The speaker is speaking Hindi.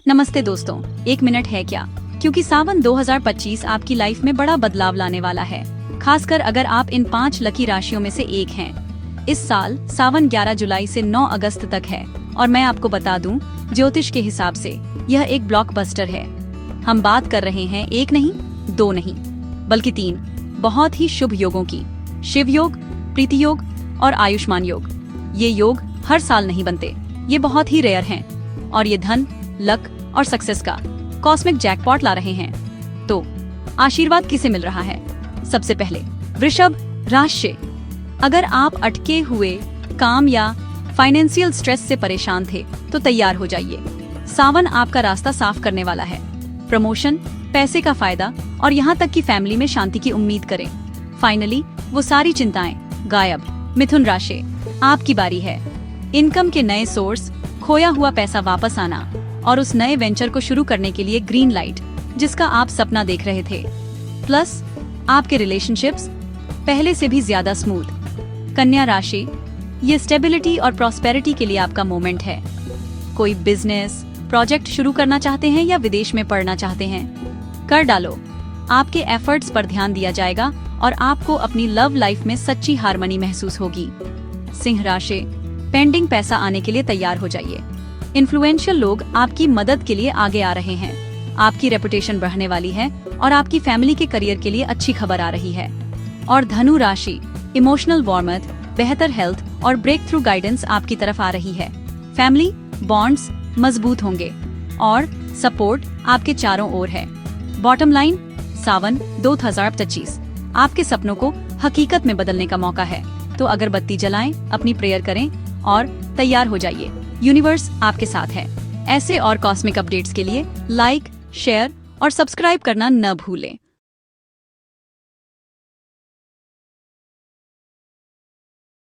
नमस्ते दोस्तों, एक मिनट है क्या? क्योंकि सावन 2025 आपकी लाइफ में बड़ा बदलाव लाने वाला है, खासकर अगर आप इन 5 लकी राशियों में से एक हैं। इस साल सावन 11 जुलाई से 9 अगस्त तक है और मैं आपको बता दूं, ज्योतिष के हिसाब से यह एक ब्लॉकबस्टर है। हम बात कर रहे हैं एक नहीं, दो नहीं, बल्कि 3 बहुत ही शुभ योगों की। शिव योग, प्रीति योग और आयुष्मान योग। ये योग हर साल नहीं बनते, ये बहुत ही रेयर हैं और ये धन, लक और सक्सेस का कॉस्मिक जैकपॉट ला रहे हैं। तो आशीर्वाद किसे मिल रहा है? सबसे पहले वृषभ राशि। अगर आप अटके हुए काम या फाइनेंशियल स्ट्रेस से परेशान थे तो तैयार हो जाइए। सावन आपका रास्ता साफ करने वाला है। प्रमोशन, पैसे का फायदा और यहाँ तक कि फैमिली में शांति की उम्मीद करें। फाइनली वो सारी चिंताएं गायब। मिथुन राशि, आपकी बारी है। इनकम के नए सोर्स, खोया हुआ पैसा वापस आना और उस नए वेंचर को शुरू करने के लिए ग्रीन लाइट, जिसका आप सपना देख रहे थे। प्लस आपके रिलेशनशिप्स पहले से भी ज्यादा स्मूथ। कन्या राशि, ये स्टेबिलिटी और प्रॉस्पेरिटी के लिए आपका मोमेंट है। कोई बिजनेस प्रोजेक्ट शुरू करना चाहते हैं या विदेश में पढ़ना चाहते हैं, कर डालो। आपके एफर्ट्स पर ध्यान दिया जाएगा और आपको अपनी लव लाइफ में सच्ची हार्मनी महसूस होगी। सिंह राशि, पेंडिंग पैसा आने के लिए तैयार हो जाइए। इन्फ्लुएंशियल लोग आपकी मदद के लिए आगे आ रहे हैं। आपकी रेपुटेशन बढ़ने वाली है और आपकी फैमिली के करियर के लिए अच्छी खबर आ रही है। और धनु राशि, इमोशनल वार्मथ, बेहतर हेल्थ और ब्रेक थ्रू गाइडेंस आपकी तरफ आ रही है। फैमिली बॉन्ड्स मजबूत होंगे और सपोर्ट आपके चारों ओर है। बॉटम लाइन, सावन 2025 आपके सपनों को हकीकत में बदलने का मौका है। तो अगरबत्ती जलाएं, अपनी प्रेयर करें और तैयार हो जाइए। यूनिवर्स आपके साथ है। ऐसे और कॉस्मिक अपडेट्स के लिए लाइक, शेयर और सब्सक्राइब करना न भूलें।